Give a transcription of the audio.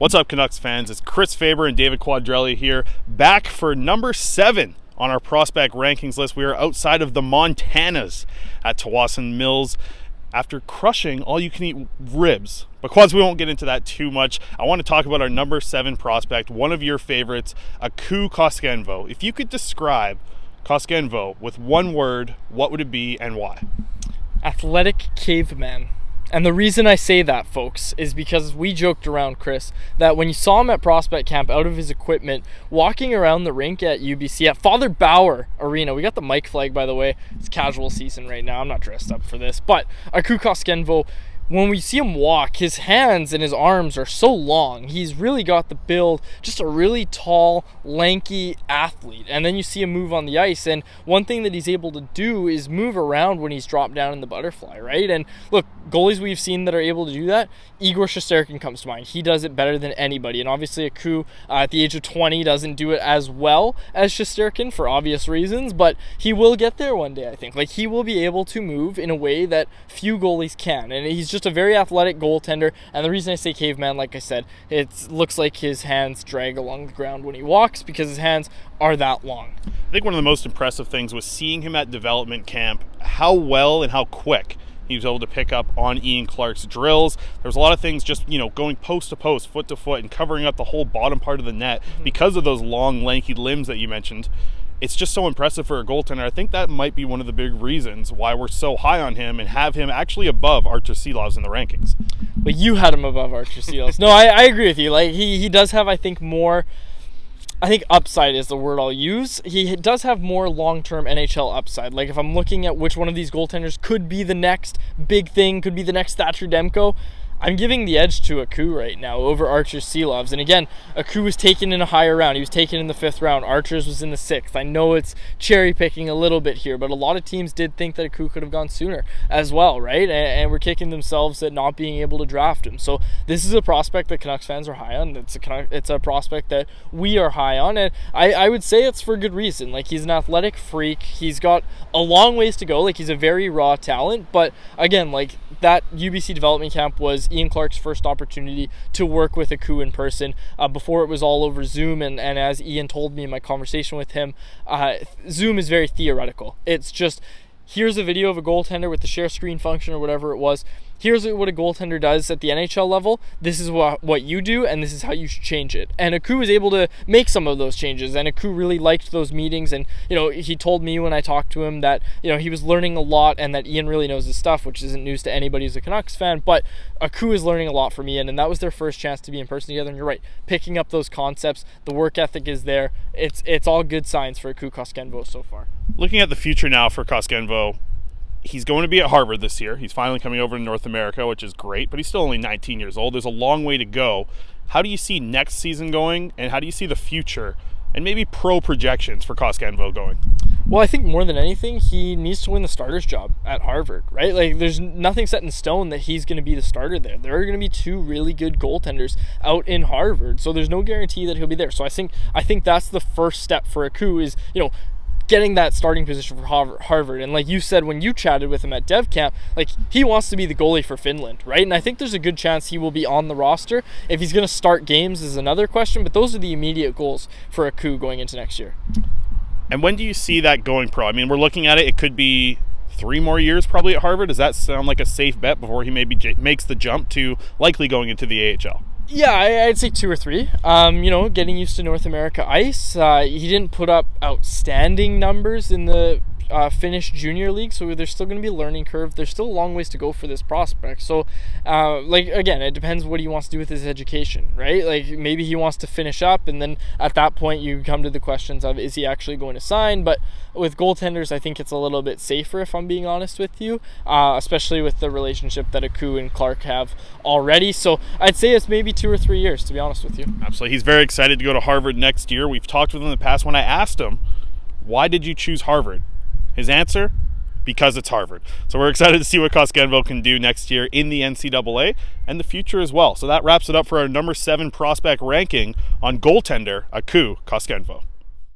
What's up, Canucks fans? It's Chris Faber and David Quadrelli here, back for number 7 on our prospect rankings list. We are outside of the Montanas at Tawasin Mills after crushing all-you-can-eat ribs. But Quads, we won't get into that too much. I want to talk about our number 7 prospect, one of your favorites, Koskenvuo. If you could describe Koskenvuo with one word, what would it be and why? Athletic caveman. And the reason I say that, folks, is because we joked around, Chris, that when you saw him at prospect camp out of his equipment, walking around the rink at UBC, at Father Bauer Arena, we got the mic flag, by the way. It's casual season right now. I'm not dressed up for this. But Koskenvuo, when we see him walk, his hands and his arms are so long. He's really got the build, just a really tall, lanky athlete. And then you see him move on the ice. And one thing that he's able to do is move around when he's dropped down in the butterfly, right? And look, goalies we've seen that are able to do that, Igor Shesterkin comes to mind. He does it better than anybody. And obviously at the age of 20 doesn't do it as well as Shesterkin for obvious reasons, but he will get there one day, I think. Like, he will be able to move in a way that few goalies can. And he's just a very athletic goaltender. And the reason I say caveman, like I said, it looks like his hands drag along the ground when he walks because his hands are that long. I think one of the most impressive things was seeing him at development camp, how well and how quick he was able to pick up on Ian Clark's drills. There was a lot of things just, going post to post, foot to foot, and covering up the whole bottom part of the net because of those long, lanky limbs that you mentioned. It's just so impressive for a goaltender. I think that might be one of the big reasons why we're so high on him and have him actually above Archer Silovs in the rankings. But you had him above Archer Silovs. No, I agree with you. Like, he does have, I think, more... I think upside is the word I'll use. He does have more long-term NHL upside. Like, if I'm looking at which one of these goaltenders could be the next big thing, could be the next Thatcher Demko, I'm giving the edge to Aku right now over Archer Silovs. And again, Aku was taken in a higher round. He was taken in the 5th round. Archer's was in the 6th. I know it's cherry picking a little bit here, but a lot of teams did think that Aku could have gone sooner as well, right? And we're kicking themselves at not being able to draft him. So this is a prospect that Canucks fans are high on. It's a prospect that we are high on. And I would say it's for good reason. Like, he's an athletic freak. He's got a long ways to go. Like, he's a very raw talent. But again, like, that UBC development camp was Ian Clark's first opportunity to work with Aku in person. Before it was all over Zoom, and as Ian told me in my conversation with him, Zoom is very theoretical. It's just, here's a video of a goaltender with the share screen function or whatever it was. Here's what a goaltender does at the NHL level. This is what you do, and this is how you should change it. And Aku was able to make some of those changes, and Aku really liked those meetings. And, he told me when I talked to him that, he was learning a lot and that Ian really knows his stuff, which isn't news to anybody who's a Canucks fan. But Aku is learning a lot from Ian, and that was their first chance to be in person together. And you're right, picking up those concepts, the work ethic is there. It's all good signs for Koskenvuo so far. Looking at the future now for Koskenvuo, he's going to be at Harvard this year. He's finally coming over to North America, which is great, but he's still only 19 years old. There's a long way to go. How do you see next season going, and how do you see the future and maybe pro projections for Koskenvuo going? Well, I think more than anything, he needs to win the starter's job at Harvard, right? Like, there's nothing set in stone that he's going to be the starter there. There are going to be 2 really good goaltenders out in Harvard, so there's no guarantee that he'll be there. So I think that's the first step for Aku is, getting that starting position for Harvard. And like you said, when you chatted with him at Dev Camp, like, he wants to be the goalie for Finland, right? And I think there's a good chance he will be on the roster. If he's going to start games is another question, but those are the immediate goals for Aku going into next year. And when do you see that going pro? I mean, we're looking at it. It could be 3 more years probably at Harvard. Does that sound like a safe bet before he maybe makes the jump to likely going into the AHL? Yeah, I'd say 2 or 3. Getting used to North America ice. He didn't put up outstanding numbers in the Finnish junior league, so there's still going to be a learning curve. There's still a long ways to go for this prospect. So, again, it depends what he wants to do with his education, right? Like, maybe he wants to finish up, and then at that point you come to the questions of, is he actually going to sign? But with goaltenders, I think it's a little bit safer, if I'm being honest with you, especially with the relationship that Aku and Clark have already. So I'd say it's maybe 2 or 3 years, to be honest with you. Absolutely. He's very excited to go to Harvard next year. We've talked with him in the past. When I asked him, why did you choose Harvard? His answer, because it's Harvard. So we're excited to see what Koskenvuo can do next year in the NCAA and the future as well. So that wraps it up for our number 7 prospect ranking on goaltender Koskenvuo.